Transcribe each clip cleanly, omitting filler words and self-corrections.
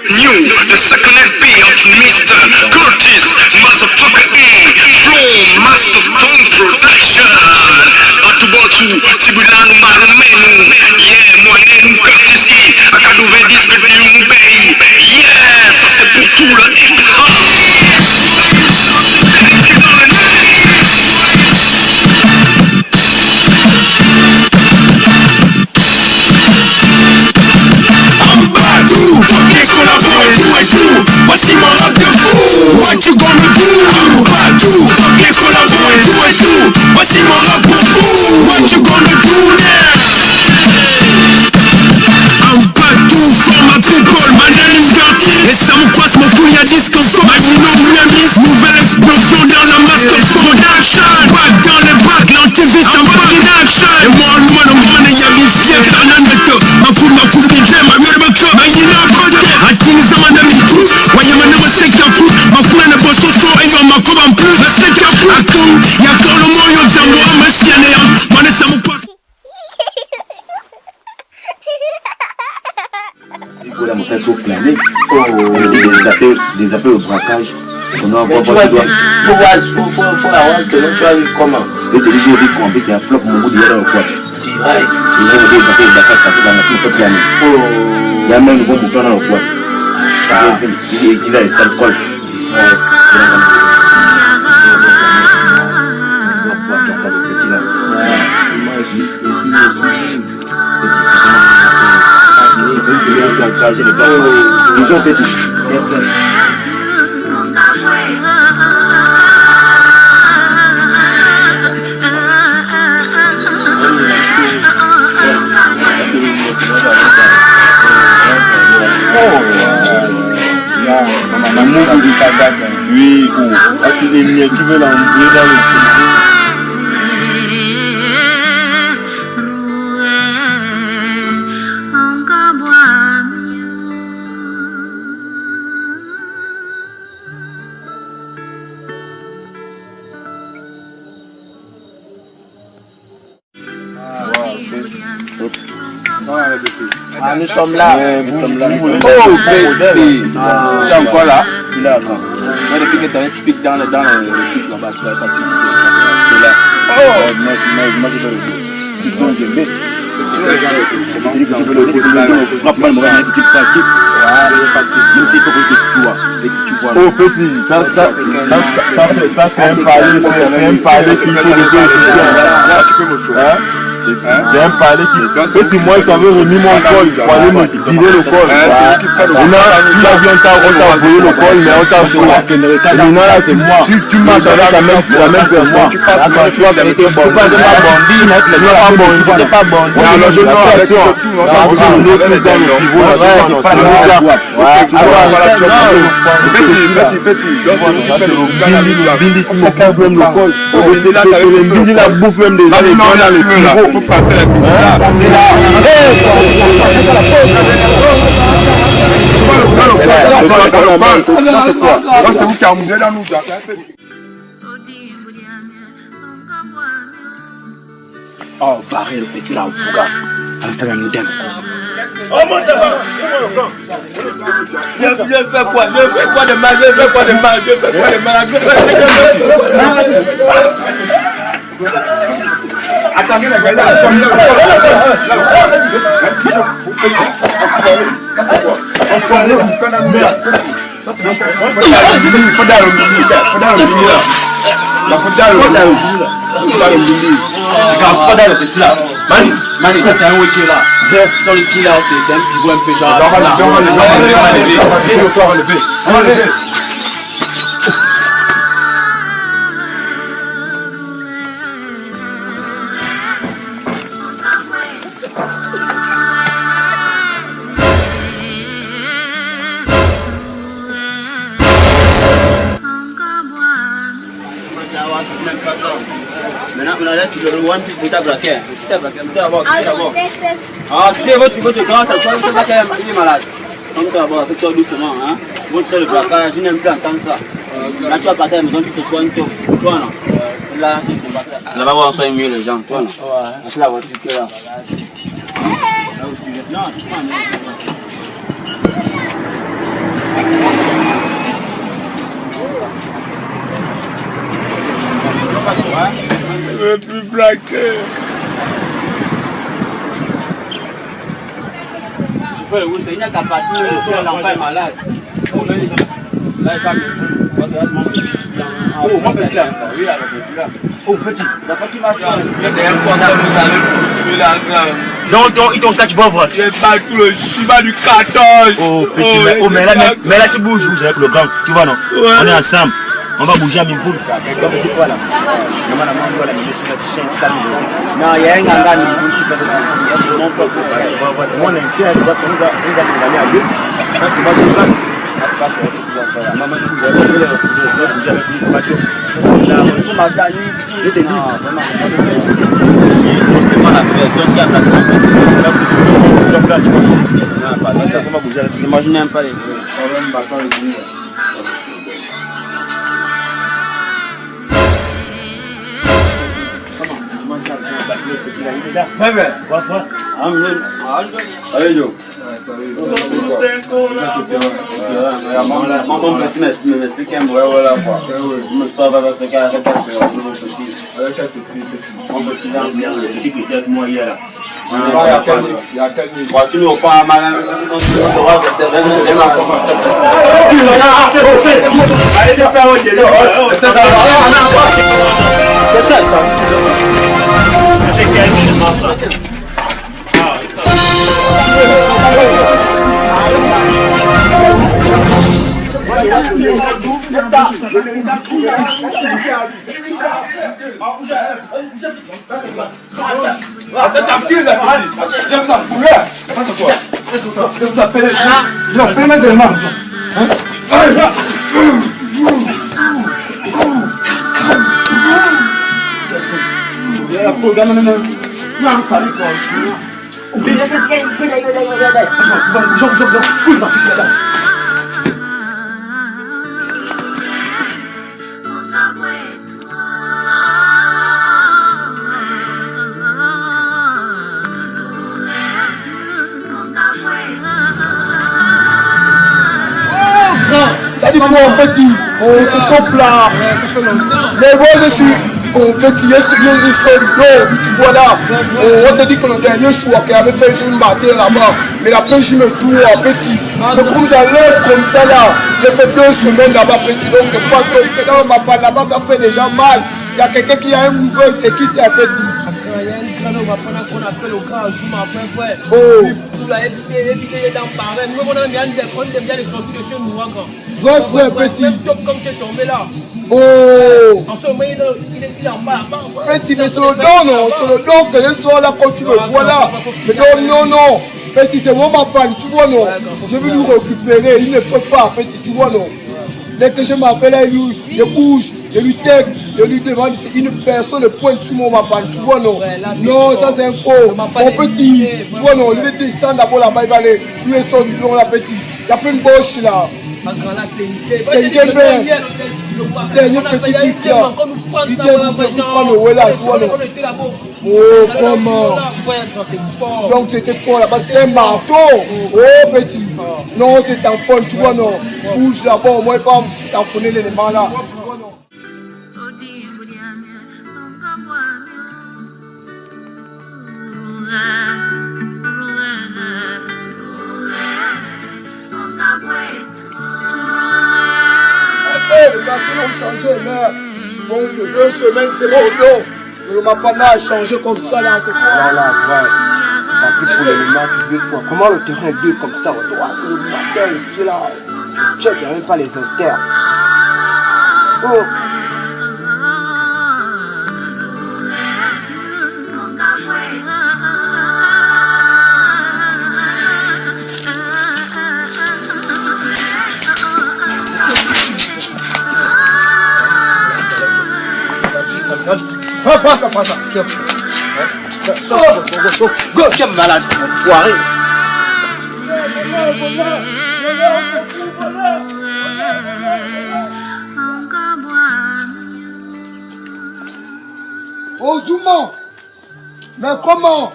New, the second LP of Mr. Curtis, motherfucker E, from Master Tone Production. Atubatu, Tibulanu Marumenu, yeah, Moinen Curtis E, Akadouve disque de Yumbei, yeah, ça c'est pour tout le hip-hop. Fucking collaborer tout et tout. Voici mon rap de fou. What you gonna do? Partout. Fucking collaborer tout et tout. Voici mon rap de fou. What you gonna do now? I'm back to from my people. My name is Curtis. Et ça me passe mon cool y'a disque fort. My Nino Remix. Nouvelle explosion dans la Master Production. Back dans les bacs, l'antivie ça me fucking action. Et moi loin de moi y'a des fiers. Fernandette. Ma cool DJ, ma rhythm cup. My Nino Atini zaman da mitu wanyama na maseka pu mafuna na bososo enyo makoba plus maseka pu akon ya kolo moyo jambo amasiane ya mane samu pas Iko la mokate au plané des appels au braquage on a encore faut avoir que l'on tu comment et te dire qu'on peut c'est un flop mon bout de dans le quoi ouais il y a des appels au braquage passé dans la toute plané il y a même le bon bouton dans le quoi il a les alcools. Oui, c'est les liens qui veulent entrer dans le cerveau. Ah, nous sommes là. Oh, c'est encore là. Il est là. Moi, depuis que tu as un speak dans le truc là-bas, tu vas pas tout là. Oh, moi, je veux le dire. Tu donnes des bêtes. Je veux le dire. Frappe mal, moi, une petite pratique. Même s'il faut que tu vois. Oh, petit, ça c'est un palier, c'est un palier qu'il faut le dire. Tu peux me choisir. C'est un palais qui. Petit, moi, je t'avais remis mon col pour aller me vider le col. Tu as vu, on t'a volé le col, mais on t'a joué. Maintenant, là, c'est moi. Tu marches avec la même personne. Tu passes, tu vas faire tes bons. Tu n'es pas bon. Tu n'es pas bon. Alors, je n'ai pas action. On s'est mis plus dans le pivot. Petit. Billy qui me casse même le col. Billy la bouffe même des gens dans le pivot. Faut pas faire la musique là. C'est vous qui avez mangé dans nous. Oh, barré le petit là, Ouga. On fait la modem. Oh mon Dieu, je fais quoi de mal, attendez la gueule. Mani, ça c'est un wiki là. Sur le qui là, c'est un pivot un peu genre. Maintenant, là, c'est le one qui t'a braqué. Ah, tu sais, votre grand, ça c'est pas qu'il est malade. Donc, tu vas voir, fais-toi doucement. Hein. Votre seul braquage, je n'aime plus entendre ça. Là, tu vas partir à la maison, tu te soignes tout. Toi, non. Là, là, va voir, on soigne mieux les gens. Toi, non. C'est la voiture qui est là. Là où tu es. Non, tu prends. braqué. Je fais le roule, c'est une capacité, l'enfant est malade. Là, il parle de tout. Parce que là, c'est mon petit. Oh, mon petit là. Oui, là, le petit là. Oh, petit. Ça fait qu'il va faire. C'est un contact que vous avez tué la grande. Donc, ils t'ont catch, tu vas voir. Il bat tout le chiba du 14. Oh, petit, mais là, tu bouges avec le grand. Tu vois, non? On est ensemble. On va bouger à Mimboul. Non, il y a un gars qui fait ça. C'est mon propre. C'est mon intérêt, parce qu'on nous a condamnés à deux. Quand tu vas chez le grand, c'est pas cher. Maman, je bouge avec lui, c'est pas dur. Je t'ai dit. C'est pas la pression qui a la moi, je n'aime pas les deux. Allez, Joe. Mon petit m'explique un peu, voilà quoi. Je me sauve avec ce gars, arrête de faire mon petit. Mon petit là, Le petit qui était avec moi hier là. Il y a quel mix? tu n'as pas mal. Allez, c'est pas ok. C'est ça. Ça dit quoi petit? Oh, c'est top là. Les voix je suis au petit, tu vois là. On te dit que le dernier choix qui avait fait une matin là-bas, mais la pêche me tourne à petit. Donc comme j'enlève comme ça là, j'ai fait 2 semaines là-bas petit, donc c'est pas top. Dans ma part là-bas, ça fait déjà mal. Il y a quelqu'un qui a un mouvement, c'est qui c'est un petit? Il y a un grand qu'on appelle le grand Zoom après frère. Oh. Pour la éviter d'en parler. Nous on a bien des sorties de chez nous. Vrai petit. C'est top comme tu es tombé là. Oh. En ce moment il en parle. Petit, mais c'est le don, non? C'est le don que je sors là quand tu me vois là. Mais non, non. Petit, c'est moi ma panne, tu vois, non? Je vais lui récupérer, il ne peut pas, petit, tu vois, non? Dès que je m'appelle là, je bouge, je lui tag, je lui demande si une personne pointe sur ma panne, tu vois, non? Non, ça c'est un faux. Mon petit, tu vois, non? Il descend d'abord là-bas, il va aller, lui il sort du don là, petit. Il y a plein de boche là. C'est une gueule. Dernier petit truc là. Il vient nous prendre le ouais là, tu vois, non? Oh, comment? Donc c'était fort là-bas, c'était un marteau. Oh, petit. Non, c'est tampon, tu vois, non? Bouge là-bas, au moins, pas tamponner l'élément là. Les cartons ont changé, mais bon, 2 semaines, c'est bon, non. Le Mapana a changé comme ça, là, c'est quoi? Là, ouais. Parce que pour le moment, tu veux quoi? Comment le terrain est dur comme ça? Le matin, ici, là, je check, il n'y a même pas les inters. Oh. Passe, Go, tu es malade, foiré. Oh Zouma, mais comment?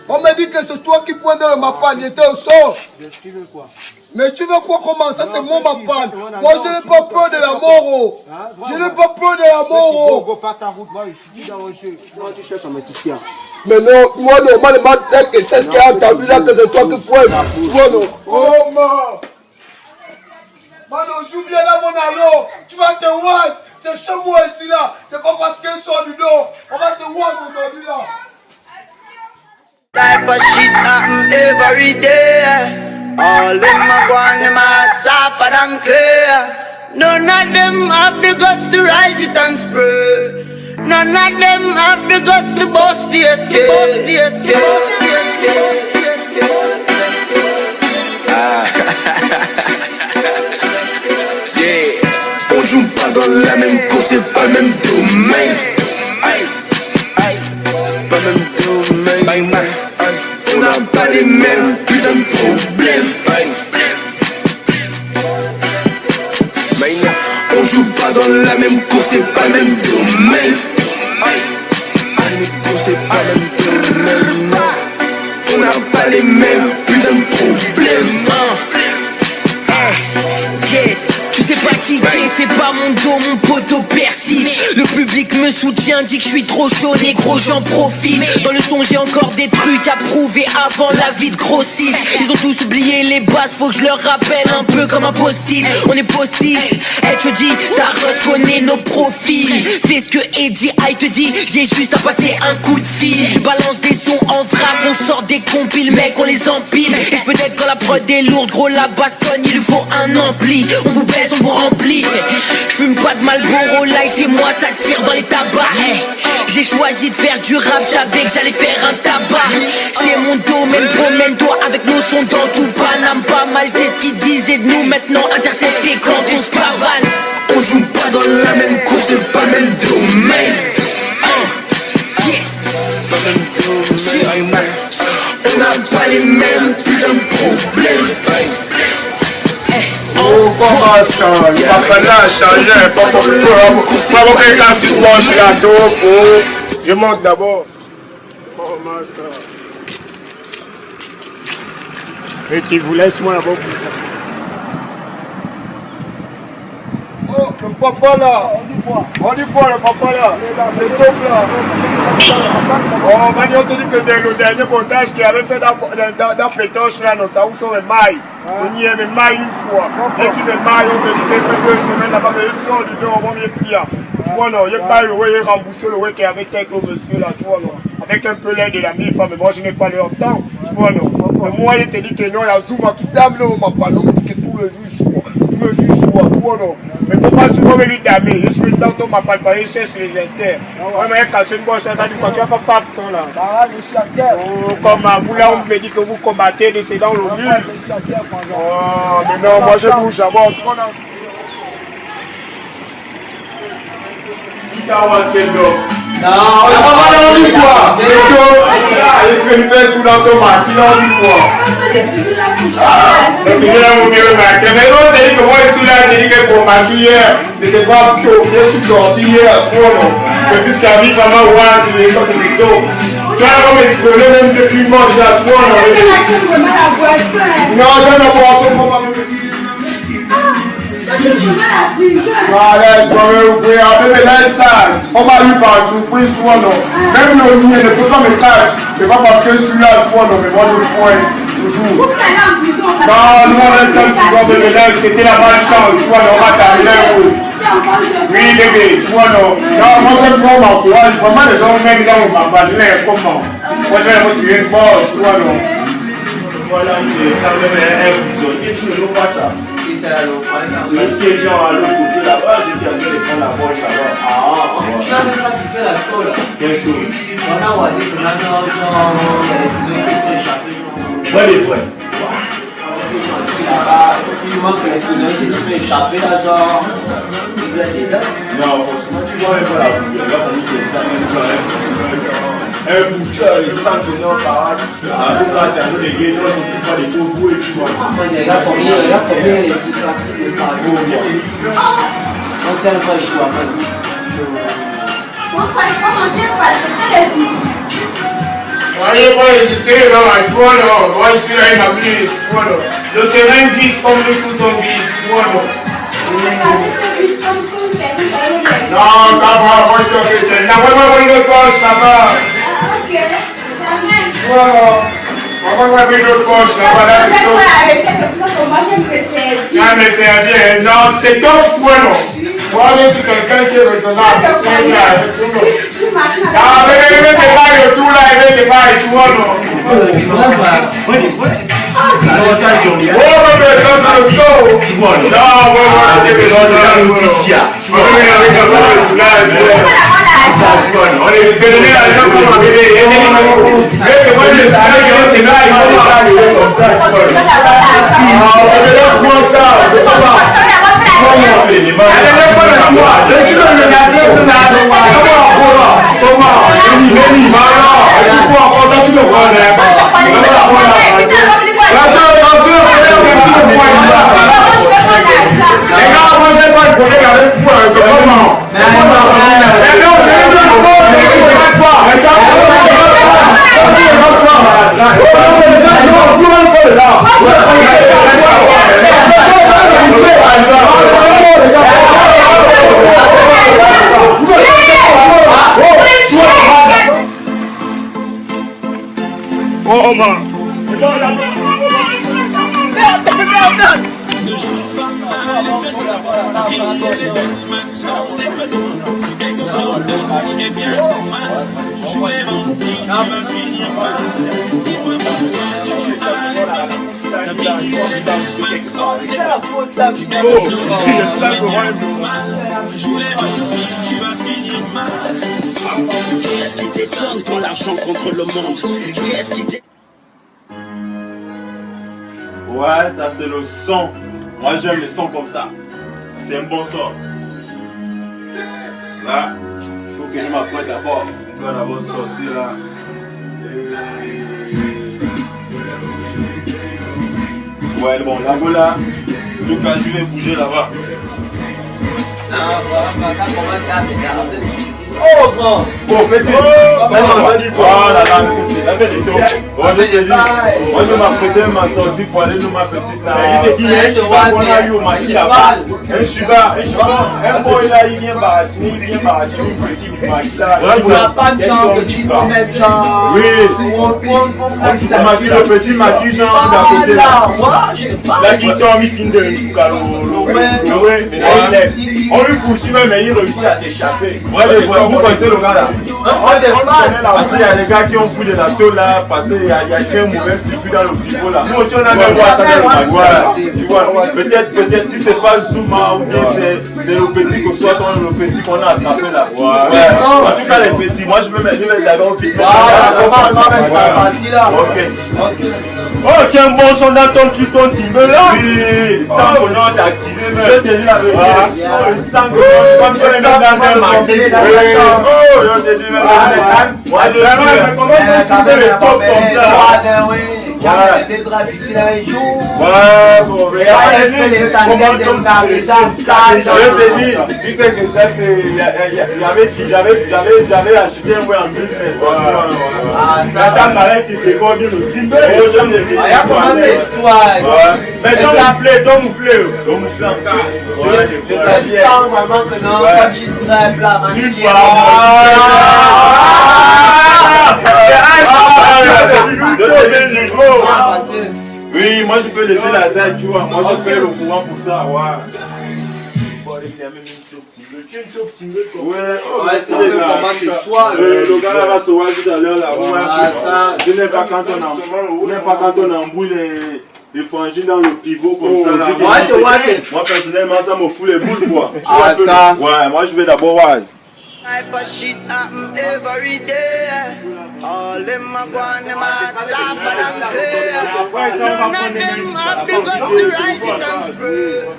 On me dit que c'est toi qui pointes dans ma panne, il était au sol. Mais tu veux quoi comment? Ça c'est mon mapan. Moi je n'ai pas peur de la mort. Je n'ai pas peur de la mort. Go passe ta route, moi je suis dans le jeu. Moi tu cherches à me soucier. Mais non, moi normalement, c'est ce qui a entendu là que c'est toi qui pointe. Moi non. Oh man. Mano, joue bien là mon allo. Tu vas te voir. C'est chez moi ici là. C'est pas parce qu'elle sort du dos. On va se voir aujourd'hui là. Type of shit happen every day. All them a go on them hearts sharper than clear. None of them have the guts to rise it and spray. None of them have the guts to bust the escape. On joue pas dans la même course, c'est pas le même domaine. Pas le même domaine. On n'a pas les mêmes putains de problèmes. On joue pas dans la même course, c'est pas le même domaine. C'est pas le même domaine. On n'a pas les mêmes putains de problèmes. Tu sais pas kicker, c'est pas mon dos, mon poteau persiste. Le public me soutient, dit que je suis trop chaud, négro, j'en profite. Dans le son, j'ai encore des trucs à prouver avant la vie de grossiste. Ils ont tous oublié les bases, faut que je leur rappelle un peu comme un post-it. On est postiche, elle te dit, ta Rose connaît nos profils. Fais ce que Eddie High te dit, j'ai juste à passer un coup de fil. Tu balances des sons en vrac, on sort des compiles, mec, on les empile. Et peut-être quand la prod est lourde, gros la bastonne, il lui faut un ampli. On vous baisse, on vous remplit. Je fume pas de Marlboro Light, chez moi ça tire dans les tabacs. J'ai choisi de faire du rap, j'avais que j'allais faire un tabac. C'est mon domaine, promène-toi avec nos sons dans tout Paname. Pas mal, c'est ce qu'ils disaient de nous, maintenant intercepté quand on se pavane. On joue pas dans la même course, c'est pas le même domaine. Yes. Pas le même domaine. On n'a pas les mêmes putains de problèmes. Oh, comment ça? Il va falloir changer. Pas pour quelqu'un qui penche la dope. Je monte d'abord. Comment ça? Et tu vous laisses moi là-bas. Oh, le papa là. On dit quoi le papa là? C'est top là. Oh, Mani, on te dit que le dernier montage qu'il avait fait dans Pétoche là, non, ça où sont les mailles. On y est les mailles une fois. Et qui les mailles, on te dit qu'il fait 2 semaines là-bas, mais il sort du dos, on va mieux prier. Tu vois non, il pas le way, il remboursé le way qui avait avec le monsieur là, tu vois non. Avec un peu l'aide de la mille femmes, mais moi je n'ai pas leur temps, tu vois non. Mais moi il te dit que non, il y a Zouma qui dame là, on m'a pas, on me dit que tout le jour, tu vois non. Mais faut pas souvent venir damer, je suis là, on m'a pas parlé, je cherche les inters. Ouais, mais quand c'est une bonne chose, ça dit quoi, tu vas pas faire ça là. Ah, je suis à terre. Oh, comme vous là, on me dit que vous combattez, c'est dans le mur. Je suis à terre, frangin. Oh, mais non, moi je bouge d'abord. Non, on dit quoi? C'est tout. Est-ce que tu fais tout dans ton marquis? On dit quoi? Donc tu viens au milieu de ma tête. Mais non, tu dis que moi je suis là, je dis que pour marquis hier, mais c'est pas plutôt, je suis sorti hier, mais puisqu'à vie, ça m'a oublié, c'est les autres, c'est tôt. Tu vois, comme je connais même depuis moi, j'ai à toi. Non, j'aime la boisson pour ma voilà, je vais ouvrir, mais là, ça, on m'a eu par surprise, toi, non. Même le mien ne peut pas me cacher. C'est pas parce que je suis là, toi, non, mais moi, je le pointe toujours. Non, nous, on est un petit peu de l'élève, c'était la malchance, tu vois, on va t'arriver, oui, bébé, tu vois, non. Non, moi, c'est pour m'encourage. Vraiment, les gens, même là, on m'a pas dit, comment. Moi, je vais me tuer de mort, tu vois, non. Voilà, ça me met un prisonnier, tu ne veux pas ça. Celui qui est genre à l'autre côté là-bas, je suis en train de prendre la poche là-bas. Ah, tu n'as même pas kiffé la scola. Quelle chose? On a dit que maintenant, il y a des prisonniers qui sont échappés. Ouais, les vrais. Tu manques les prisonniers qui se sont échappés là, genre. Non, franchement, tu vois même pas la prison. Là, pour nous, c'est ça, un boucheur et 100 millions par an. En tout cas, c'est un peu des gays, on ne pas des pauvres et tu vois. Regarde combien les cicatrices de cargo. On sait un peu chaud à moi. Mon frère, comment tu fais? Je fais des soucis. Le terrain glisse comme le coussin glisse. Non, ça va, moi je suis là. Ouais, le poche là-bas. Voilà. On va mettre le poche là-bas. Non, mais c'est bien. Non, c'est top, bueno. Moi, je suis quelqu'un qui est raisonnable. Non, mais te paille tout là, te paille tout, non. Qu'est-ce qui t'étonne quand l'argent contre le monde? Qu'est-ce qui t'étonne? Ouais, ça c'est le son. Moi j'aime les sons comme ça. C'est un bon son. Là, il faut que je m'apprête d'abord. Je dois d'abord sortir là. Ouais, bon, là, tout cas, je vais bouger là-bas. Ça commence à m'énerver. Oh grand! Oh petit! Voilà, là, petit. La belle est moi je vais m'apprêter ma sortie pour aller sur ma petite là. On a eu au maquis là-bas. Un chiba, un boy là, il vient baratiner, une petite maquis là. Il n'y a pas de temps que tu peux mettre là. Oui. Le petit maquis genre d'à côté là. Là qui tombe, il finit de on lui poursuit même, mais il réussit à s'échapper. Vous connaissez le gars là? Parce qu'il y a des gars qui ont fouillé de la tôle là, parce qu'il y a un mauvais circuit dans le pivot là. Nous aussi on a même voir ça dans le magouin. Tu vois, peut-être si c'est pas Zuma ou bien c'est le petit que soit le petit qu'on a attrapé là. En tout cas les petits, moi je vais d'abord vite. Oh, tu as un bon son dans ton timbre là? Oui, sans qu'on s'est activé. Je te dis la vérité. Sans qu'on comme si on est dans un marqué. Oh, je te dis moi je sais. Comment tu fais le top comme ça? Il y a des draps ici là un jour. Ouais, bon, regarde les sandales de Narija. Je te dis, tu sais que ça c'est. J'avais acheté un way en business. Ah, ça. T'as marre qui décore bien le timbre. Regarde comment c'est swag. Mais ton mouflé encore. Je sens vraiment que non, quand tu drapes là, oui, moi je peux laisser la salle, tu vois. Moi je paye le courant pour ça, ouais. Il y a même ouais, c'est vraiment c'est soit. Le gars là va se voir tout à l'heure là. Je n'aime pas quand on emboule les frangines dans le pivot comme ça là. Moi personnellement ça me fout les boules quoi. Ah ça. Ouais, moi je vais d'abord voir. Type of shit happen every day. All them a gone, them a tougher than clay. None of them have the guts to rise it and spray.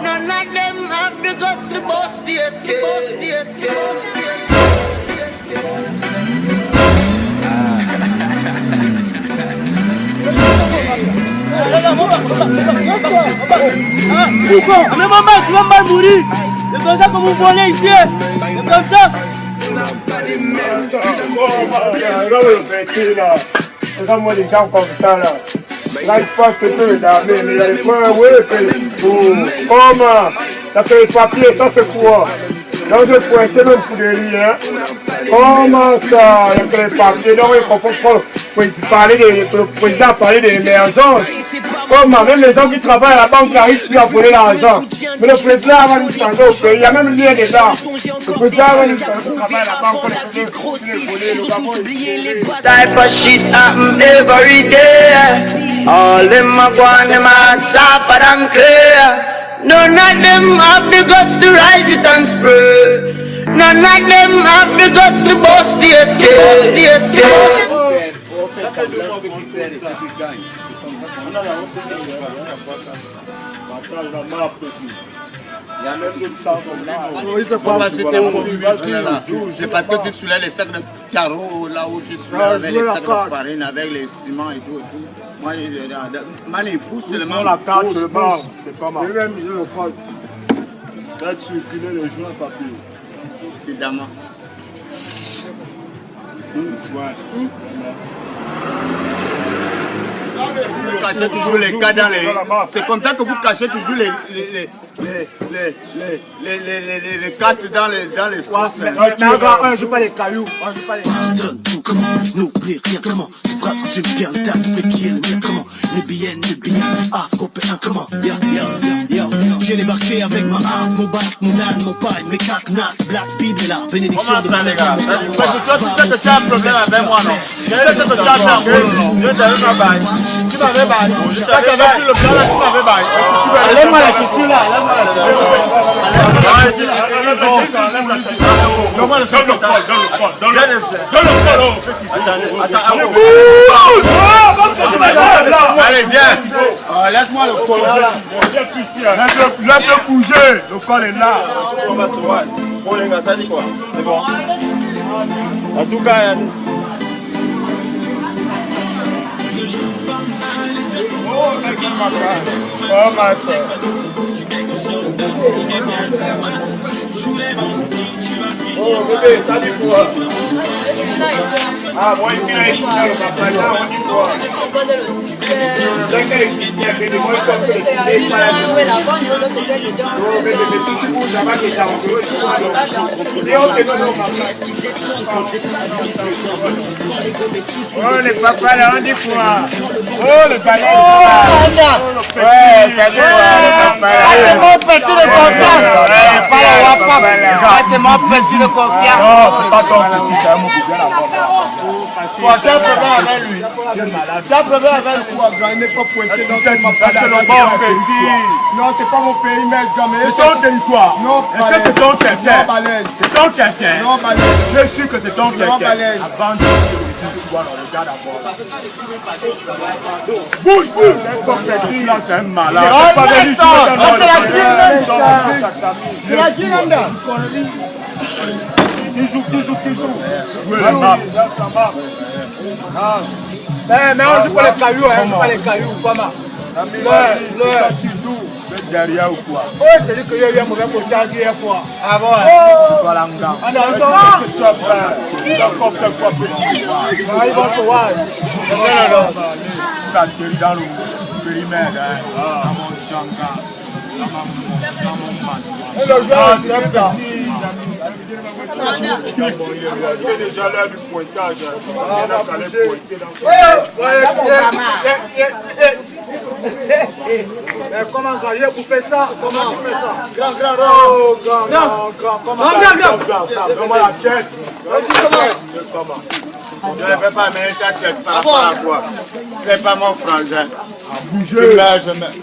None of them have the guts to bust the escape. Pourquoi? Mais maman, tu vas mal mourir. C'est comme ça que vous volez ici. C'est comme ça. Regarde-moi les gens comme ça là. Là, je pense que c'est l'armée, mais il y a les frères, oui, comment? Ça fait les papiers, ça c'est quoi? Là, je pointais même pour des riz, hein. Comment ça? Il y a les papiers, donc il faut parler le président parler de l'émergence. Comment? Même les gens qui travaillent à la banque arrivent plus à voler l'argent. Mais le président va nous changer au pays, il y a même lien dedans. Le président va nous changer au travail à la banque, Type of shit happen every day. All them a go on them a tougher than clear. None of them have the guts to rise it and spray. None of them have the guts to bust the escape. C'est parce que tu soulèves les sacs de carreaux là où tu soulèves avec les sacs de farine, avec les ciments et tout. Moi, les pouces, c'est le même. La carte, c'est pas mal. Faites circuler les joints papier. Évidemment. Vous cachez toujours les cas dans les... C'est comme ça que vous cachez toujours les cartes dans l'espace. Je pas les cailloux. Donne tout, comment n'oublie rien, comment c'est vrai que je me perds le tas, mais qui est le mien, comment les billets, afro-péens, comment j'ai débarqué avec ma arme, mon bac, mon âne, mon paille, mes quatre nattes, Black Bible et la bénédiction de ma mère. Toi, tu sais que tu as un problème avec moi, non? Je sais que tu as un problème, non? Je t'avais pas bail. Tu m'avais bail. Quand tu avais pris le plan là, tu m'avais bail. Allez-moi la ceinture là, allez, viens. Laisse-moi le col là. Laisse-le bouger. Le col est là. Bon, les gars, ça dit quoi? C'est bon. En tout cas, oh, c'est qui ma part? Oh, ma soeur. Oh, bébé, ça dit quoi? Ah, moi ici, là, il faut faire le papa. Là, on dit quoi? Dès qu'elle est sixième, bébé, moi, ils sont que les filles. Oh, bébé, mais si tu bouges, ça va t'aider à enlever. Si on te donne au papa. Oh, les papas, là, on dit quoi? Oh, le balai. Ouais, ça dit quoi, le papa? c'est mon petit de confiance. C'est mon petit de confiance. Non, c'est pas ton petit, c'est un mot bien à voir. Tu as un problème avec lui. Tu as un problème avec lui. Il n'est pas pointé dans cette mafia. C'est le bon pays. Non, c'est pas mon pays, mais jamais. C'est ton territoire. Non, est-ce que c'est ton quelqu'un? Non, balèze. C'est ton quelqu'un? Non, balèze. Je suis sûr que c'est ton quelqu'un. Non, balèze. Avant de le voir, on regarde d'abord. Bouge, bouge. Là, c'est un malade. C'est pas venu. C'est la Guinée. Qui joue. Mais on joue pas les cailloux, on joue pas les cailloux, pas mal. Derrière ou quoi? Oh, c'est dit que j'ai eu un mauvais côté hier fois. Ah bon? Voilà, mon gars. C'est toi, frère. Il va comme ça, quoi, petit. Il va se voir. Ça atterrit dans le périmètre, hein. Dans mon changa. Dans mon man. Et le joueur, c'est un petit. Il est déjà là du pointage. Il a qu'à les pointer dans son... Mais comment quand j'ai coupé ça? Comment tu fais ça? Grand. Comment la tête? Je ne vais pas mettre ta tête par rapport à quoi? Ce n'est pas mon frangin. Bouger. Je mets.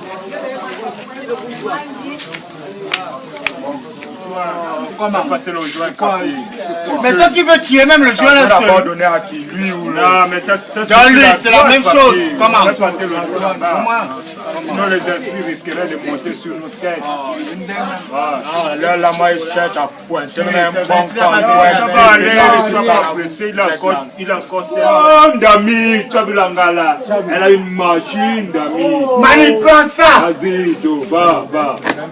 Pourquoi m'a passé le joint? Mais toi tu veux tuer même le joint là seul. Tu vas donner à qui? Lui ou là? Mais ça dans lui, c'est la même chose. Comment? Passer le joint là. Sinon les esprits risqueraient de monter sur nos têtes. Là, moi, il cherche à pointer. Même bon temps. Ça va aller, il sera pas pressé. Il a encore ses... Oh, Dami, tu as vu l'angala. Elle a une machine, Dami. Mani, prends ça. Vas-y, va.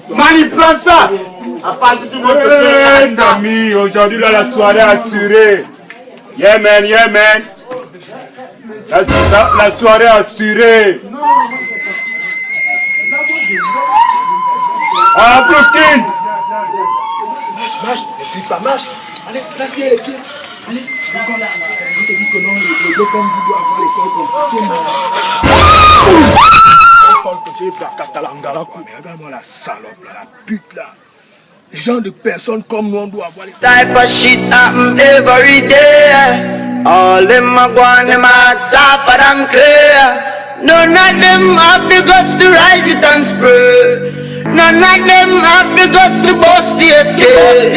Mani, prends ça. À part si tu veux te faire amis, aujourd'hui là la soirée assurée. Yeah man, yeah man. La soirée assurée. Ah, Brooklyn. Marche, ne pas, marche. Allez, place-les les pieds. Allez, encore là. Je te dis que non, les deux comme vous doivent avoir l'école comme ça. L'école que j'ai pas Katalangala, quoi. Mais regarde-moi la salope, là, la pute là. Les gens de personnes comme nous, on doit avoir les... Type of shit happen every day. All them a go on them hearts sharper than clear. None of them have the guts to rise it and spray. None of them have the guts to bust the escape.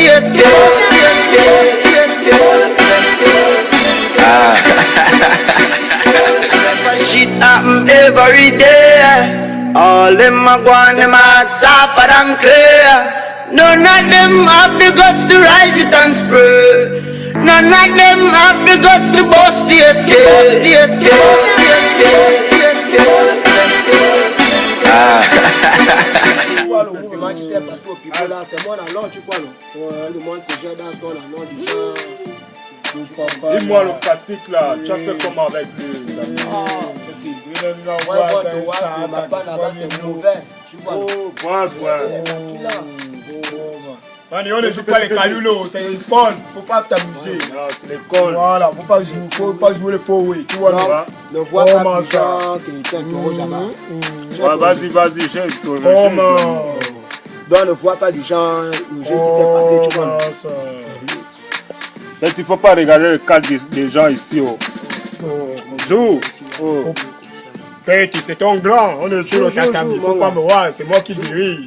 Shit happen every day. All them a go on them hearts sharper than clear. None of them have the guts to rise it and spray. None of them have the guts to bust the escape. Le monde qui fait passer au people là, c'est moi dans l'ordre, tu crois, le monde se gère dans son nom du genre. Dis-moi le classique là, tu as fait comment avec lui? On ne joue pas les cailloux, c'est l'école, faut pas t'amuser. C'est l'école. Voilà, faut pas jouer les faux, oui. Tu vois, ne vois pas des gens qui t'interrogent là-bas. Vas-y, j'ai tout. Donc ne vois pas des gens, le jeu qui fait passer, tu vois. Il ne faut pas regarder le cadre des gens ici. Joue. C'est ton grand, on est sur le tatami, il ne faut pas me voir, c'est moi qui dirige.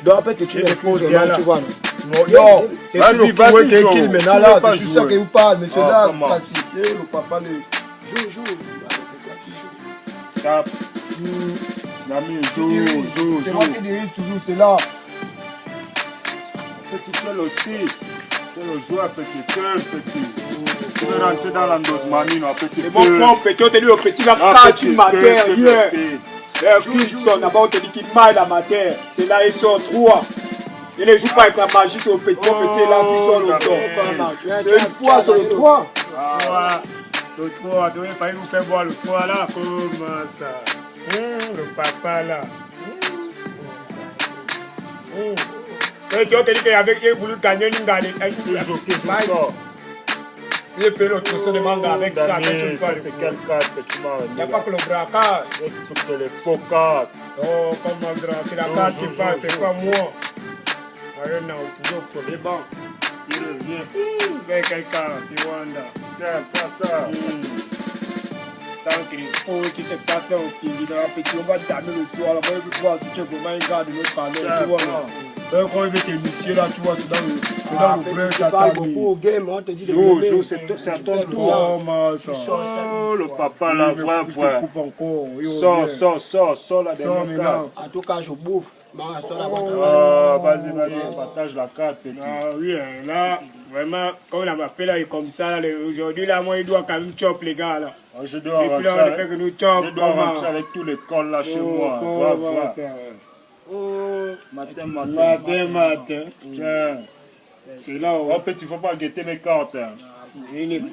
Donc peut-être tu les poses là, tu vois. Non, c'est sur le pouet qui est kill maintenant là, c'est sur ça qu'il vous parle, mais c'est là, le papa le... Joue. Cap. Nami, joue. C'est moi qui dirige toujours, c'est là. Petit cœur aussi. C'est le joueur petit cœur, petit. Tu veux rentrer dans l'endosmanie, non, petit cœur. C'est mon propre petit, on te dit au petit, là, quand tu m'attends, hier. Son d'abord on te dit qu'il maille la matière, c'est là il sort 3. Il ne joue pas avec la magie sur le petit, là qui sort le temps. C'est une fois sur le 3. Le 3, il fallait vous faire voir le 3 là, comment ça. Le papa là. Et tu as dit qu'il voulu gagner une gagne. Il peut l'autre son de manga avec ça, mais tu vois. C'est quelle carte que tu m'as. Il n'y a pas que le braquage. Il faut que les faux cartes. Oh, comment grand, c'est la carte qui parle, c'est pas moi. Non, toujours pour les bancs. Il revient. Avec quelqu'un qui wanda. Tiens, prends ça. Sans qu'il faut qu'il se passe dans le pays, dans la petite, on va damer le soir, là, on va voir si tu es vraiment un gars de notre année, tu vois. Quand il veut t'initier là, tu vois, c'est dans le vrai tatami. Joue, c'est à ton tour. Oh, le papa là, voilà. Sors la dernière carte. En tout cas, je bouffe. Vas-y, partage la carte, petit. Ah oui, là, vraiment, quand on a fait là, comme ça, aujourd'hui, là, moi, il doit quand même chop les gars, là. Je dois rentrer avec tous les cols là chez moi. Matin. Tiens. C'est là où... Oh, petit, faut pas guetter mes cartes. Il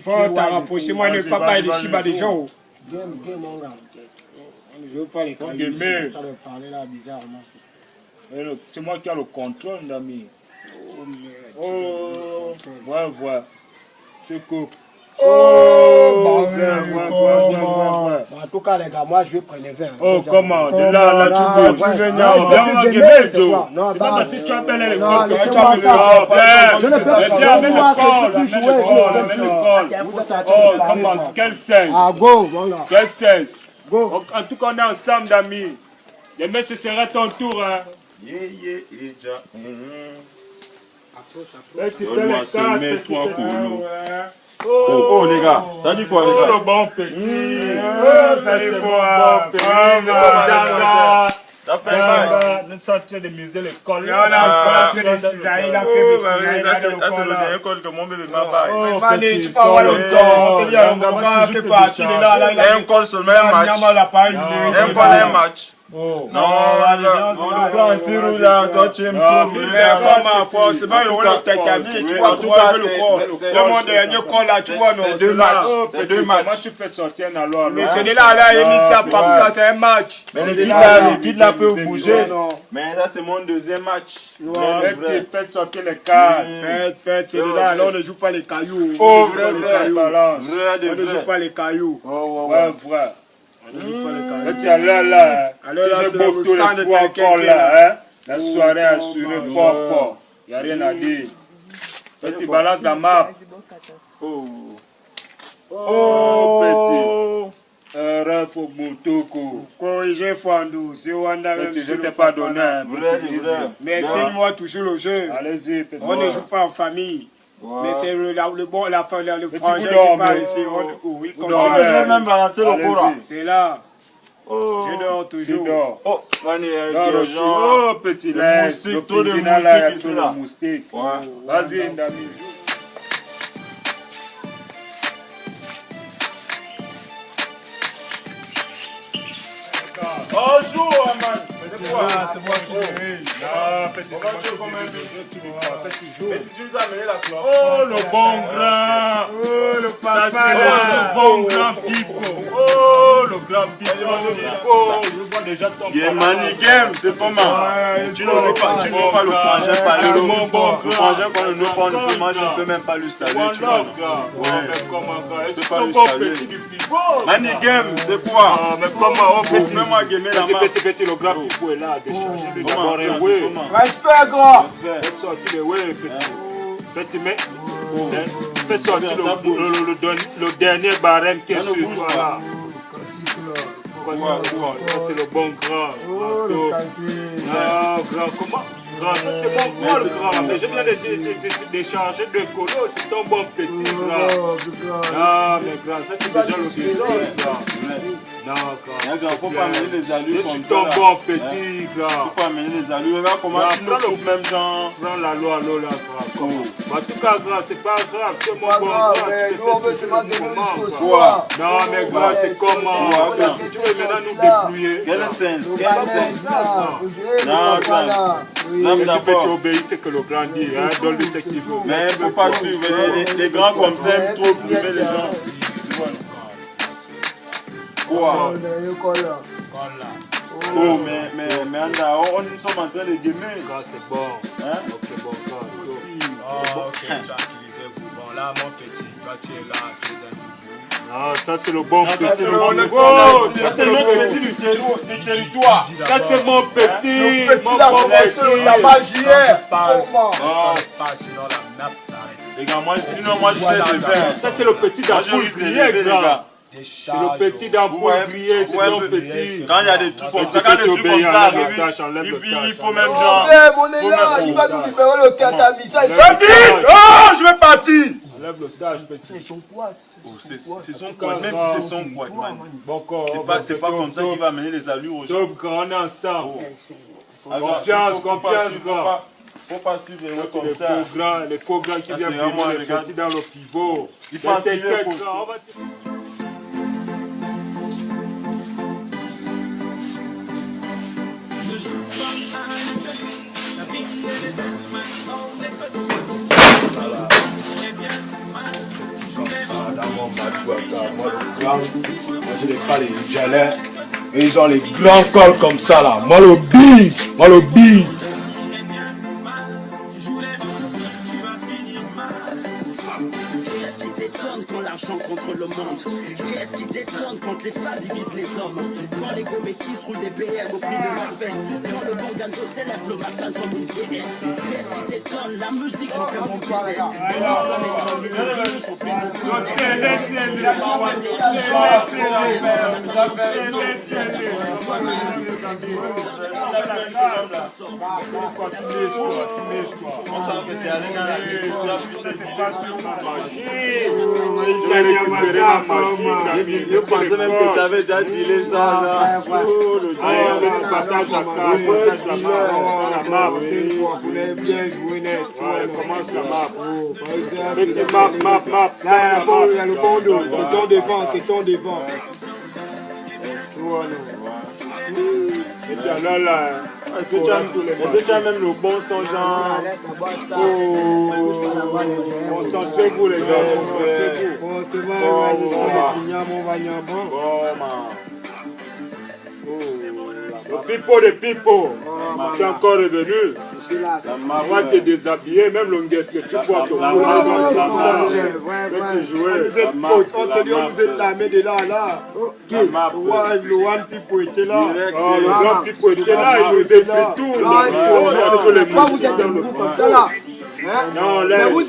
faut t'en rapprocher. Moi, le papa, il est chiba des gens. Je veux pas les cailloux. Ça doit parler là bizarrement. C'est moi qui ai le contrôle, d'ami. Oh, ouais. C'est cool. Oh, en tout cas, les gars, moi je vais prélever. Oh, comment? De là, tu peux. C'est pas si tu appelles l'école que tu appelles l'école. Je ne peux pas. Amène le col. Oh, comment? Quel sens? Ah, go, voilà. Quel sens? Go. En tout cas, on est ensemble, d'amis. Demain, ce sera ton tour, hein. Tu peux mets-toi pour nous. Oh les gars, ça dit quoi les gars? Oh le bon petit. Ça dit quoi? Ça fait mal. Nous sommes en train de miser l'école. On a fait des cisailles, il a fait des cisailles. C'est le dernier école que mon bébé m'a baillé. Mani, tu peux avoir le temps. On te dit, on va pas partir de là. Un col seulement, un match. Un col, un match. Non, on prend un tir là, toi tu aimes tout. Mais comment forcément il y aura le Titanic, tu vois comment il veut le corps. Le mon dernier corps là, tu vois, non, c'est là. C'est 2 matchs. Comment tu fais sortir un alors? Mais c'est de là, il a mis ça comme ça, c'est un match. Mais l'équipe là peut bouger. Mais là c'est mon deuxième match. Faites sortir les cartes. Faites, c'est de là, alors on ne joue pas les cailloux. Oh, vrai, balance. On ne joue pas les cailloux. Ouais, vrai. Tu es là, alors là, c'est le sang de quelqu'un là. La soirée assurée, fort. Il n'y a rien à dire. Tu balances la map. Oh, petit. Ref au Moutoko. Corrigez Fandou, c'est Wanda même. Je t'ai pas donné un mais signe-moi toujours le jeu. Allez-y, on ne joue pas en famille. Mais c'est le frangin qui parle ici. Oui, comme ça. Je vais même balancer le courant. C'est là. Je dors toujours. Oh, petit laisse. Le trop de moustiques là. Vas-y, Ndami. Oh, joue, man. C'est moi qui vais. Non, petit, on va jouer comme un peu. Tu nous as amené la clope. Oh, le bon grand. Oh, le papa. Ça, c'est le bon grand Pipo. Oh, le grand Pipo. Je vois déjà ton papa. Mani Game, c'est pas mal. Tu ne veux pas le frangin parler. Le frangin, quand on ne prend le match, on ne peut même pas lui saluer. Tu vois. C'est pas lui saluer. Mani Game, c'est quoi? Mais comment? Fais-moi gamer la main. Petit, le grand Pipo est là. Respect, gros. Faites sortir les ouais, petit mec. Faites sortir le dernier barème qui est sur toi là. C'est le bon grand. Grand, comment? Grand, ça c'est mon grand, le grand. Mais je viens d'échanger de colo, c'est ton bon petit grand. Ah, mais grand, ça c'est déjà le bison, grand. Non, grand, faut pas amener les allures comme ça. Je suis ton bon petit, grand. Faut pas amener les allures. Regarde comment tu nous coupes même genre. Prends la loi, là, grand. En tout cas, grand, c'est pas grave. C'est mon bon grand. Non, mais grand, c'est comment? Si tu veux maintenant nous dépouiller. Quel sens? Non, grand. Tu peux t'obéir, c'est que le grand dit. Donne-lui ce qu'il veut. Mais il ne faut pas suivre. Les grands comme ça aiment trop priver les gens. Quoi? Oh, mais Anda, on sommes en train de gamer. C'est bon. Hein? Ok, bon, ok, tranquillisez-vous. Bon, là, mon petit, quand tu es là, tu es un. Non, ça c'est le bon petit. Ça c'est notre petit du territoire. Ça c'est mon petit. Mon bon petit. La magie est. Comment? Sinon la nappe s'arrête. Les gars, sinon moi je vais le faire. Ça c'est le petit d'ampoule grillé, les gars. C'est le petit d'ampoule grillé, c'est ton petit. Quand il y a des trucs comme ça, il faut même genre. Mon est là, il va nous libérer le catami. Ça dit, oh, je vais partir. Lève le stage, petit. C'est son poids. C'est son poids, même si c'est son poids, man. C'est pas comme ça qu'il va amener les allures aux gens. On est ensemble. Confiance, grand. Faut pas suivre comme ça. Les faux grands qui viennent les sortir dans le pivot. Ils pensent qu'il est moi je n'ai pas les jalais et ils ont les grands cols comme ça là. Moi le big. Quand l'argent contre le monde, qu'est-ce qui détonne quand les femmes divisent les hommes? Quand les gros métis roulent des BM au prix de leur veste, quand le bon gando s'élève le matin comme une déesse. Qu'est-ce qui détonne? La musique en fait mon business. Je pensais même que tu avais déjà dit ça là. Commence la map. Petite map. Là, il y a le bon dos. C'est ton devant. Et tu as là. Est-ce que tu as même le bon sang, genre? Concentrez-vous, les gars. Bon, c'est vrai, Le pipo de pipo, tu es encore revenu. On va te déshabiller, même l'onguesque que tu portes au cou. Vous êtes potes, on te dit vous êtes la main de là, là. Le One Pipo était là. Le Grand Pipo était là, il nous a pris tout. Pourquoi vous êtes debout comme ça là? Non, mais vous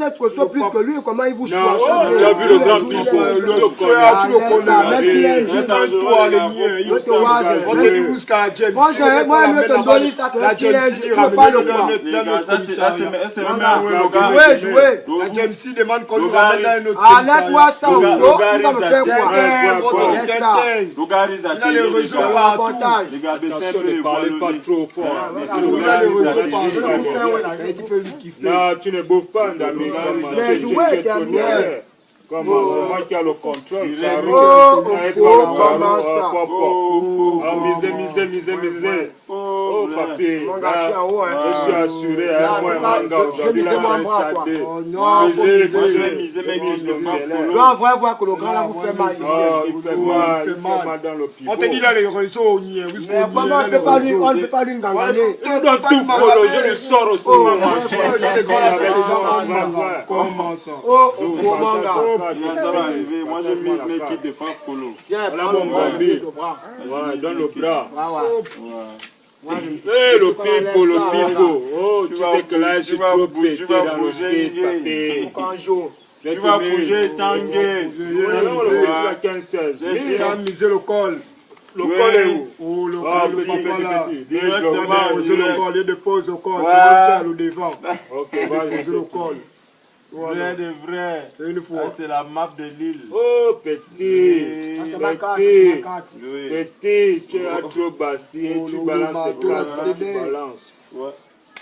êtes costaud plus que lui, comment il vous choisit? Tu as vu le Grand Pipo? Tu le connais. C'est un toit, les miens. On te dit vous jusqu'à la James. Moi, je veux te donner ça, la James C ramène notre commissariat. Jouez. La James C demande qu'on nous ramène dans notre commissariat. Ah, laisse-moi ça, il va me faire quoi? Il a les réseaux partout. Ne parlez pas trop fort. Il a les réseaux partout. Non, tu ne bouffes pas, Ndami. Tu es trop mauvais. Comment? C'est moi qui ai le contrôle. Misé. Oh, papi. Je suis assuré. Moi, aujourd'hui, là, on va voir que le grand là vous fait mal. Il fait mal dans le pied. On te dit là les réseaux, on ne peut pas lui gagner. Dans tout polo, je le sors aussi, maman. Comment ça? Ça va arriver. Moi, je mise mes kits de France polo. Voilà mon bambi. Ouais, donne le bras. Le pipo. Oh, tu sais que là, je suis trop pété dans le speed, papi. Tu vas bouger, Tanguy. Tu vas 15-16. Il a misé le col. Le col est où? Oh, le col, petit. Le col, il dépose le col. C'est le devant. Ok, vas-y. Le col. Vrai de vrai. Une fois. C'est la map de l'île. Oh, petit. Petit, tu es trop bastille. Tu balances le casque, tu balances.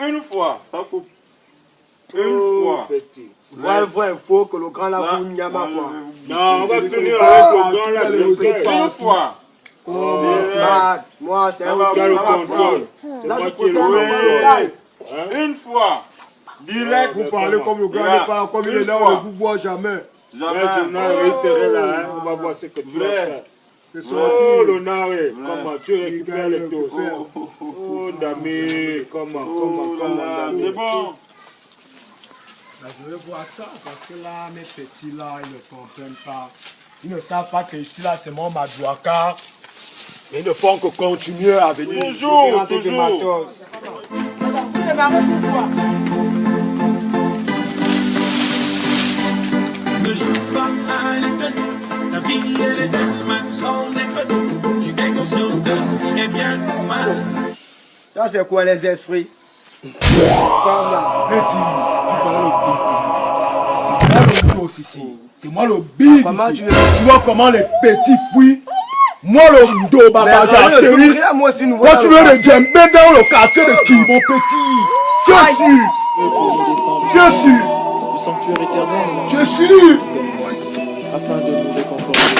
Une fois, ça coupe. Une fois. Petit. Il faut que le grand là vous n'y a pas quoi. Non, on va finir avec le grand là. Une fois. Moi, c'est un le contrôle. C'est moi qui le contrôle. Une fois. Direct. Vous parlez comme le gars n'est pas comme il est là, on ne vous voit jamais. Jamais. Il serait là, on va voir ce que tu vas faire. C'est sorti. Oh, le naré. Comment tu récupères les dos? Oh, Dami. Comment, Dami? C'est bon. Je vais voir ça parce que là, mes petits là, ils ne comprennent pas. Ils ne savent pas que ici là, c'est mon Madouaka. Ils ne font que continuer à venir. Toujours. Ne joue pas à l'étonner, la vie elle est belle, même sans déconner. Tu gagnes conscience de ce qui est bien ou mal. Ça c'est quoi les esprits? Petit, tu parles au big. C'est moi le boss ici. C'est moi le big ici. Tu vois comment les petits fuient? Moi le dos baba j'ai atterri. Moi tu veux le djembé dans le quartier de qui mon petit? Je suis. Le sanctuaire éternel. Je suis. Afin de nous réconforter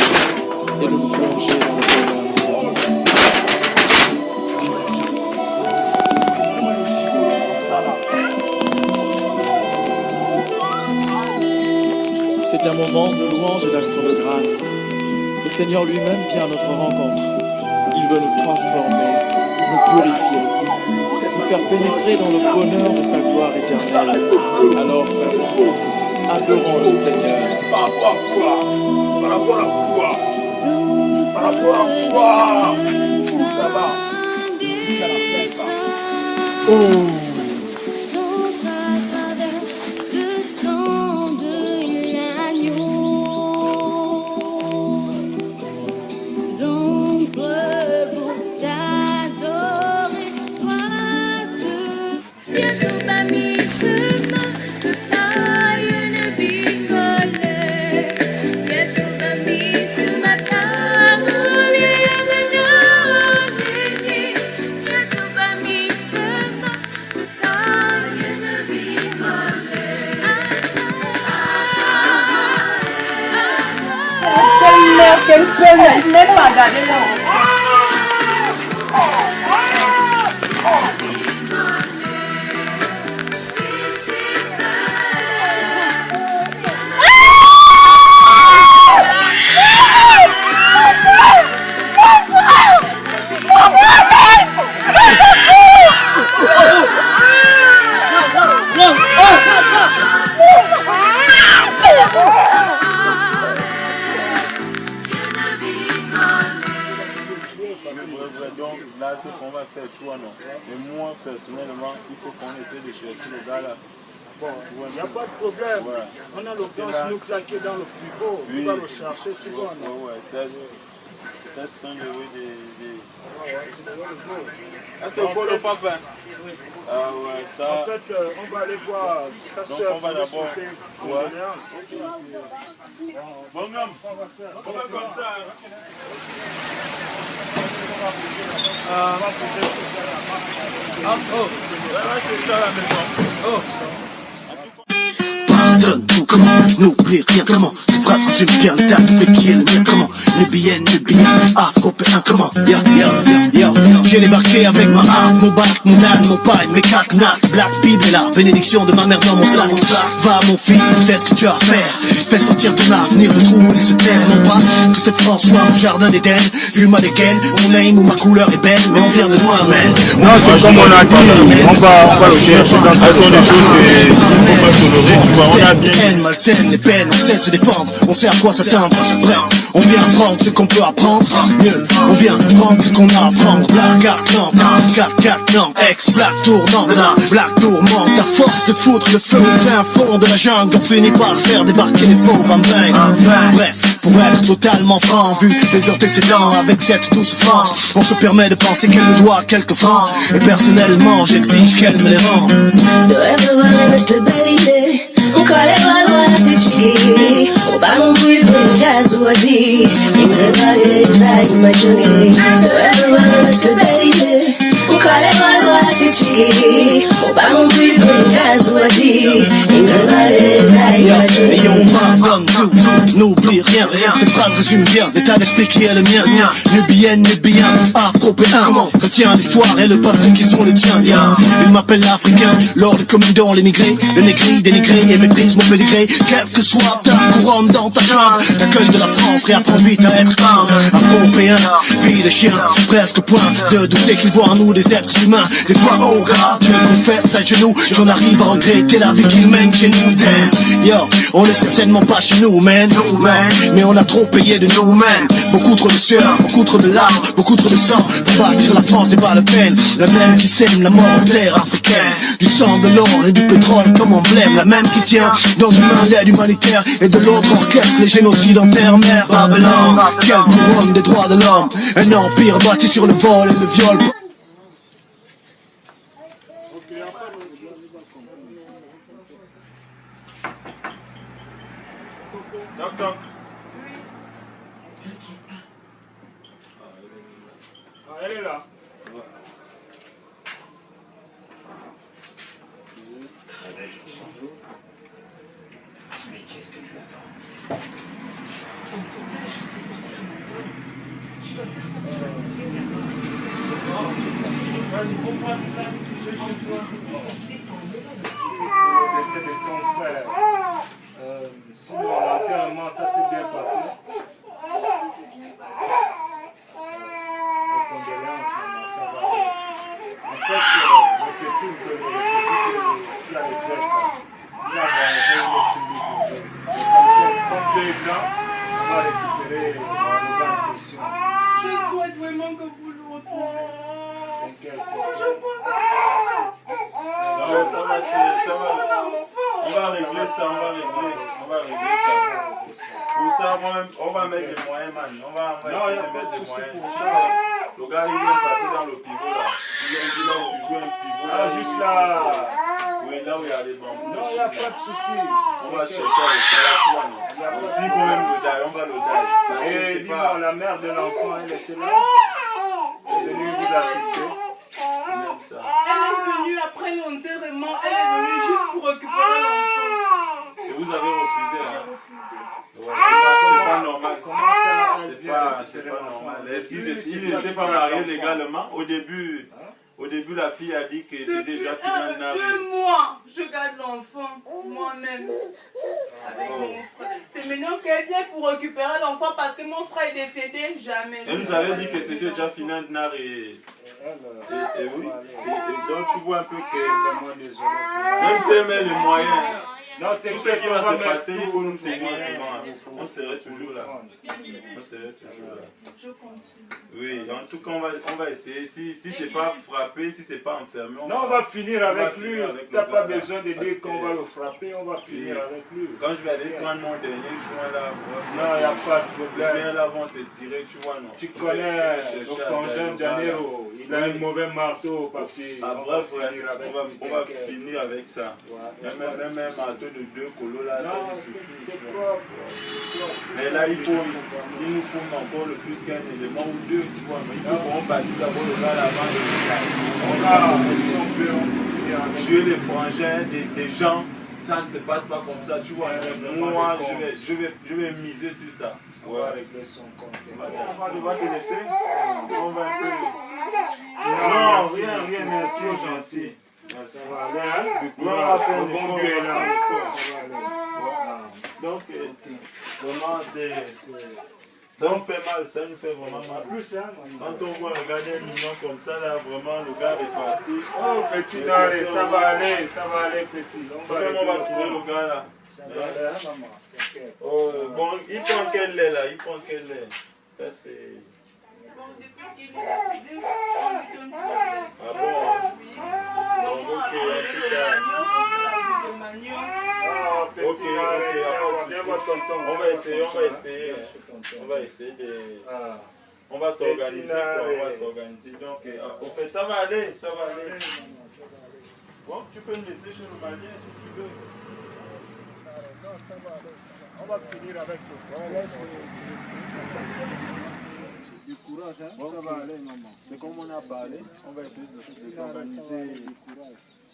et de nous plonger dans le bonheur. C'est un moment de louange et d'action de grâce. Le Seigneur lui-même vient à notre rencontre. Il veut nous transformer, nous purifier, nous faire pénétrer dans le bonheur de sa gloire éternelle. Alors, frères et sœurs, adorons le Seigneur. Par rapport à quoi? Par rapport à quoi? Par rapport à quoi? Ça va. Oh. Quel même pas gagné là. personnellement, il faut qu'on essaie de chercher le gars là. Bon, il n'y a pas de problème. Ouais. On a l'occasion de nous claquer dans le pivot. Oui. On va le chercher, tu vois. Non? Ouais, ça c'est un heureux des... C'est le beau. Ah, c'est le beau le papa. Ah ouais, ça... En fait, on va aller voir sa soeur. On va d'abord... Ouais. Bon, on va comme ça. Pardonne tout, comment n'oublie rien, comment c'est vrai que tu me perds les dates, mais qui est le mien, comment Nubien, afro-péen, comment j'ai débarqué avec ma harpe, mon bac, mon âne, mon pagne, mes quatre nattes, Black Bible est là, bénédiction de ma mère dans mon sac. Va mon fils, fais ce que tu as à faire, fais sortir ton avenir, le trou il se terre, non pas que cette France soit mon jardin d'Éden, vu ma dégaine, mon name ou ma couleur est belle, mais on vient de loin, man. Non, c'est comme on a dit, on va le chercher dans ce sont des choses qu'il ne faut pas tolérer, tu vois, on a bien... Les haines malsaines, les peines, on sait se défendre, on sait à quoi s'attendre, bref, on vient prendre ce qu'on peut apprendre, mieux, on vient prendre ce qu'on a à apprendre, black, ex-black tournant, black tourmente, à force de foutre le feu au fin fond de la jungle, on finit par faire débarquer les faux bambins, bref, pour être totalement franc, vu les antécédents avec cette douce France, on se permet de penser qu'elle nous doit quelques francs, et personnellement j'exige qu'elle me les rende. Ukaleva tuchiki Obama mwifu njazwadi Ingagale zai majuni Everyone to baby Ukaleva tuchiki Obama mwifu njazwadi Ingagale zai majuni Et on pardonne tout, n'oublie rien, cette phrase résume bien l'état d'esprit qui est le mien, Nubien, afro-péen, retiens l'histoire et le passé qui sont les tiens, il m'appelle l'Africain, lors de commandant l'émigré, le négri, dénigré et méprise mon pédigré, quelle que soit ta couronne dans ta chambre, l'accueil de la France réapprend vite à être humble, afro-péen, vie de chien, presque au point de douter qu'ils voient en nous des êtres humains, des fois oh God, je le confesse à genoux, j'en arrive à regretter la vie qu'ils mènent chez nous, damn, yo, on est certainement pas chez nous, man, mais on a trop payé de nous, man, beaucoup trop de sueur, beaucoup trop de larmes, beaucoup trop de sang, pour bâtir la France n'est pas la peine, la même qui sème la mort en terre africaine, du sang, de l'or et du pétrole comme emblème, la même qui tient dans une main l'aide humanitaire et de l'autre orchestre les génocides en terre, mère, Babylone, quelle couronne des droits de l'homme, un empire bâti sur le vol et le viol. Docteur. Ah, elle est là. Mais qu'est-ce que tu attends? Décès de ton frère. Sinon, l'enterrement, ça s'est bien passé. Les condoléances, maman, ça va. En fait, le petit qui a les flèches, il a réuni celui comme tu es blanc, on va récupérer le gars en question. Je souhaite vraiment que vous le retrouvez. T'inquiète. Je pense à ça va. On va régler ça, Pour ça, on va mettre des moyens, man. On va essayer de mettre des moyens. Le gars, il vient passer dans le pivot, là. Il joue un pivot. Ah, juste là. Oui, là où il y a les bambous. Non, il n'y a pas de souci. On va chercher avec ça. S'il faut même le daille, on va le daille. Et dis-moi, la mère de l'enfant, elle était là. Elle est venue vous assister. Elle est venue après l'enterrement, elle est venue juste pour récupérer l'enfant. Et vous avez refusé, hein? C'est pas normal. Comment ça? C'est pas normal. Est-ce qu'ils n'étaient pas mariés légalement? Au début, la fille a dit que c'était déjà fini. 2 mois, je garde l'enfant moi-même avec mon frère. C'est maintenant qu'elle vient pour récupérer l'enfant parce que mon frère est décédé, jamais. Elle nous avait dit que c'était déjà fini et oui. Et donc tu vois un peu que même si elle met les moyens, Tout ce qui va se passer, il faut nous tenir. On serait toujours là. On serait toujours là. Oui, en tout cas, on va essayer. Si c'est pas frappé, si c'est pas enfermé, on va finir avec lui. Tu n'as pas besoin de dire qu'on va le frapper, on va finir avec lui. Quand je vais aller prendre mon dernier joint là, non, il n'y a pas de problème. Les biens là vont se tirer, tu vois, non. Tu connais le frangin Janero, il a un mauvais marteau, papier. Bref, on va finir avec ça. Même un marteau de 2 colos là, ça nous suffit. Mais là, il nous faut encore le fût qu'un élément ou deux, tu vois. Mais il faut qu'on passe d'abord le gars avant de tuer les frangins des gens. Ça ne se passe pas comme ça, tu vois. Moi, je vais miser sur ça. On va régler son compte. On va te laisser. On va un peu. Non, rien, merci, gentil. Ça va aller, hein? On va faire un bon gueule là. Donc, vraiment, ça nous fait mal, ça nous fait vraiment mal. Plus, hein? Quand on voit regarder un mignon comme ça, là, vraiment, le gars est parti. Oh, petit, allez, ça va aller, petit. On va trouver le gars là. Ça va aller, hein, maman? Oh, bon, il prend quel lait là? Il prend quel lait? Ça, c'est. Ah bon? Ok, on va essayer de... On va s'organiser, donc, en fait, ça va aller. Bon, tu peux me laisser chez le malien si tu veux. Non, ça va aller. On va finir avec toi. Du courage, hein? Bon, ça va aller, maman. C'est comme on a parlé, on va essayer de s'organiser.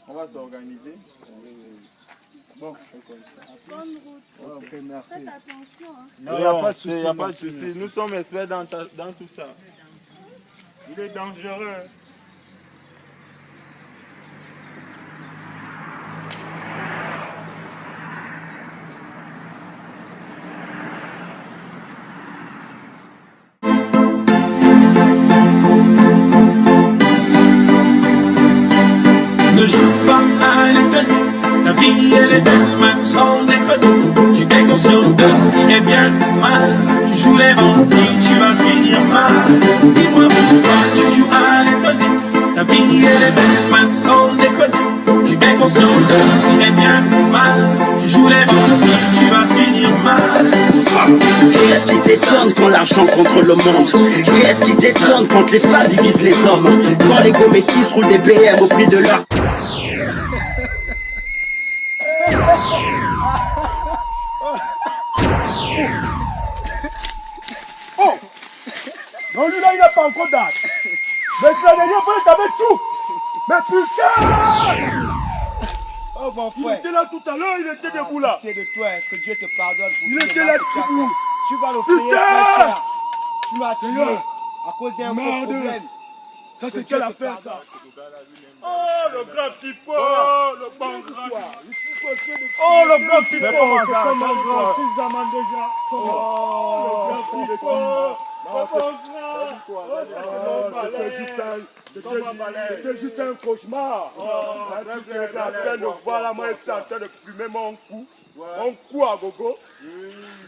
On va s'organiser. Bon, bonne route. Ok, merci. Faites attention. Hein. Non, il n'y a pas de souci. Nous sommes experts dans tout ça. Il est dangereux. Ne joue pas à l'étonner, la vie elle est belle, même sans déconner. Tu es conscient de ce qui est bien mal. Tu joues les bandits, tu vas finir mal. Dis-moi pourquoi tu joues à l'étonner, la vie elle est belle, même sans déconner. Tu es conscient de ce qui est bien mal. Tu joues les bandits, tu vas finir mal. Qu'est-ce qui t'étonne quand l'argent contrôle le monde? Qu'est-ce qui t'étonne quand les femmes divisent les hommes? Quand les gros métis roulent des BM au prix de leur... Oh! Non, lui là, il n'a pas encore date. Mais la dernière fois, il t'avait tout. Mais putain! Oh mon frère. Il était là tout à l'heure, il était debout là. C'est de toi, que Dieu te pardonne. Il était là debout. Tu vas le payer très cher. Tu m'as tué à cause d'un gros problème. Ça c'est quelle affaire ça? Oh le grand pipo, le bon grand. Oh le grand pipo, c'est comme un grand fils d'Aman déjà. Oh le grand pipo, c'était juste un cauchemar. J'étais en train de voir la main, j'étais en train de fumer mon cou à gogo.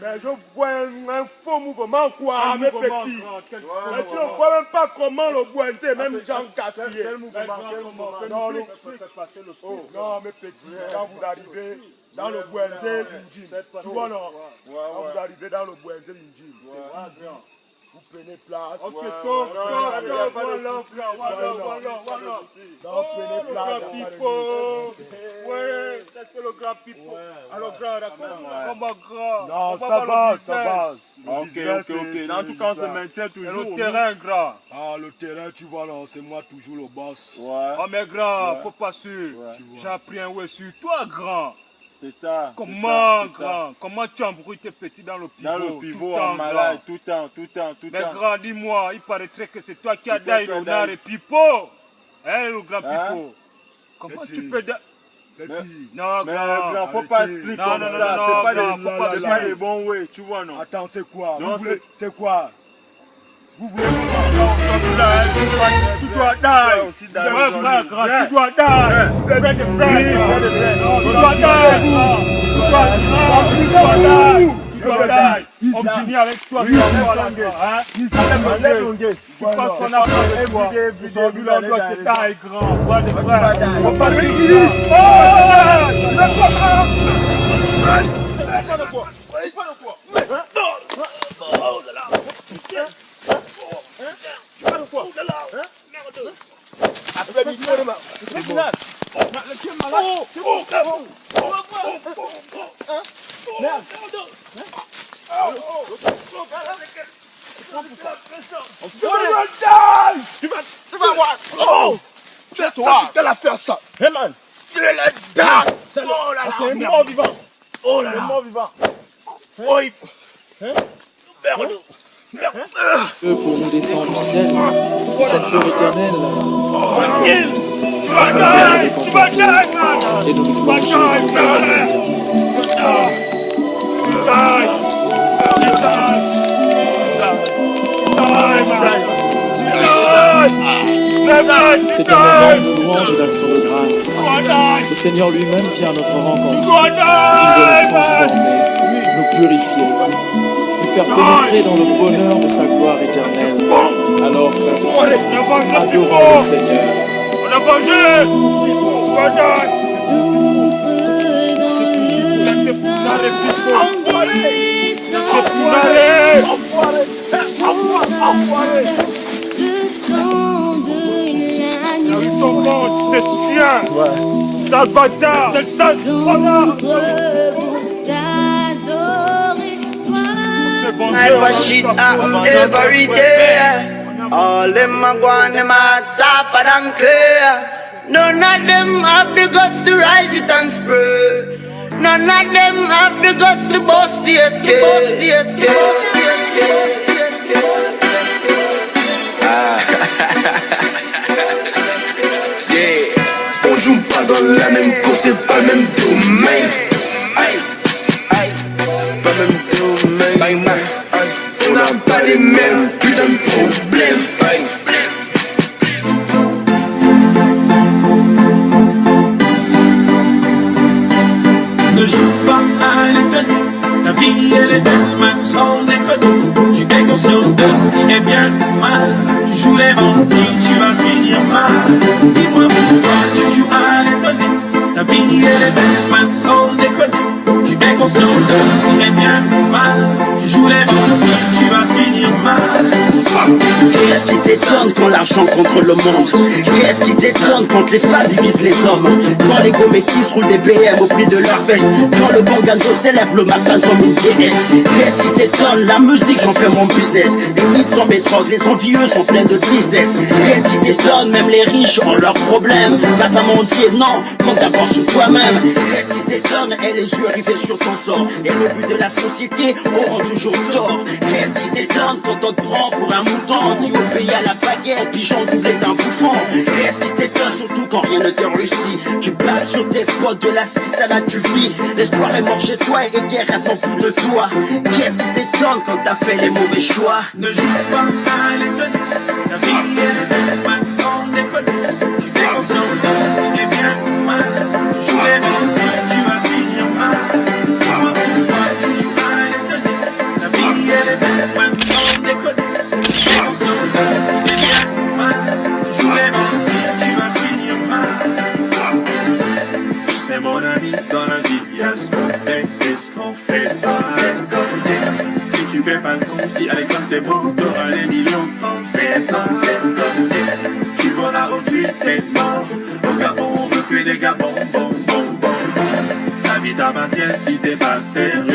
Mais je vois un faux mouvement quoi, mes petits. Mais tu ne vois même pas comment le bointé, même Jean Gaspillé. Non, mes petits, quand vous arrivez dans le bointé d'une gym, tu vois non? Quand vous arrivez dans le bointé d'une gym, vous prenez place. Ok, voilà. Prenez place. Ouais, c'est le grand pipo. Alors, grand, comment grand? Non, ça va. Ok. En tout cas, on se maintient toujours. Le terrain, grand. Ah, le terrain, tu vois, là, c'est moi toujours le boss. Ouais. Oh, mais grand, faut pas sûr. J'ai appris un ouais sur toi, grand. C'est ça. Comment, grand? Comment tu embrouilles tes petits dans le pivot? Dans le pivot, en malade, tout le temps. Mais grand, dis-moi, il paraîtrait que c'est toi qui as daï Léonard et Pipo. Hein, le grand Pipo? Comment tu peux... Non, grand, faut pas expliquer comme ça. C'est pas le bon way, tu vois, non? Attends, c'est quoi? C'est quoi? Vous voulez tu dois die. Tu dois die. Tu dois die. On finit avec toi. Tu penses qu'on a pas de toi. Aujourd'hui, l'endroit que t'as est grand. Vois des frères. On va finir. Tu vas voir. Oh, tu vas faire ça. Hey man. Tu es le dame. Oh là là. C'est mort vivant. Oh là là. Mort vivant. Oui. Dieu pour nous descend du ciel, ceinture éternelle, Tu vas gagner, et nous nous c'est un moment de louange et d'action de grâce. Le Seigneur lui-même vient à notre rencontre. Il veut nous transformer, nous purifier, nous faire pénétrer dans le bonheur de sa gloire éternelle. Alors, frères et sœurs, adorons le Seigneur. On a mangé. C'est chien, sale bâtard, c'est sale connard. Type of shit happen every day. All them a go on them heart suffer and clear. None of them have the guts to rise it and spray. None of them have the guts to bust the escape. On joue pas dans la même course et pas le même domaine. Pas le même domaine. On n'a pas les mêmes putains de problèmes. Ne joue pas à l'étonner. La vie elle est belle, même sans déconner. Tu es conscient de ce qui est bien mal. Tu joues les bandits, tu vas finir mal. Dis-moi pourquoi tu joues à l'étonner. La vie elle est belle, même sans déconner. Tu es conscient de ce qui est bien mal. Tu joues les bandits, tu vas finir mal. Qu'est-ce qui t'étonne quand l'argent contrôle le monde? Qu'est-ce qui t'étonne quand les femmes divisent les hommes? Quand les gométis roulent des BM au prix de leurs fesses? Quand le bon ganjo s'élève le matin comme une déesse? Qu'est-ce qui t'étonne? La musique, j'en fais mon business. Les hits sont mes drogues, les envieux sont pleins de tristesse. Qu'est-ce qui t'étonne? Même les riches ont leurs problèmes. T'as pas menti, non, compte d'abord sur toi-même. Qu'est-ce qui t'étonne? Et les yeux rivés sur ton sort. Et le but de la société auront toujours tort. Qu'est-ce qui t'étonne quand on te prend pour un mouton qui obéit à la baguette, pigeon doublé d'un bouffon? Qu'est-ce qui t'étonne surtout quand rien ne te réussit? Tu battes sur tes potes de la ciste à la tuvie. L'espoir est mort chez toi et guerre attend plus de toi. Qu'est-ce qui t'étonne quand t'as fait les mauvais choix? Ne joue pas à l'étonner. La vie elle est belle, même sans déconner. Tu es conscient de ce qui est bien ou mal. Tu joues les bandits, tu vas finir mal. Dis-moi pourquoi tu joues à l'étonner. La vie elle est belle, même sans déconner. Tu es conscient de ce qui est bien ou mal. Tu joues les bandits, tu vas finir mal. C'est mon ami dans la vie, il y a ce qu'on fait et ce qu'on fait sans déconner. Si tu fais pas le con, si avec toi t'es bon, t'auras les millions, t'en fais sans déconner. Tu vas la route, tu t'es mort. Au Gabon, on veut que des Gabons, bon. La vie t'appartient si t'es pas sérieux.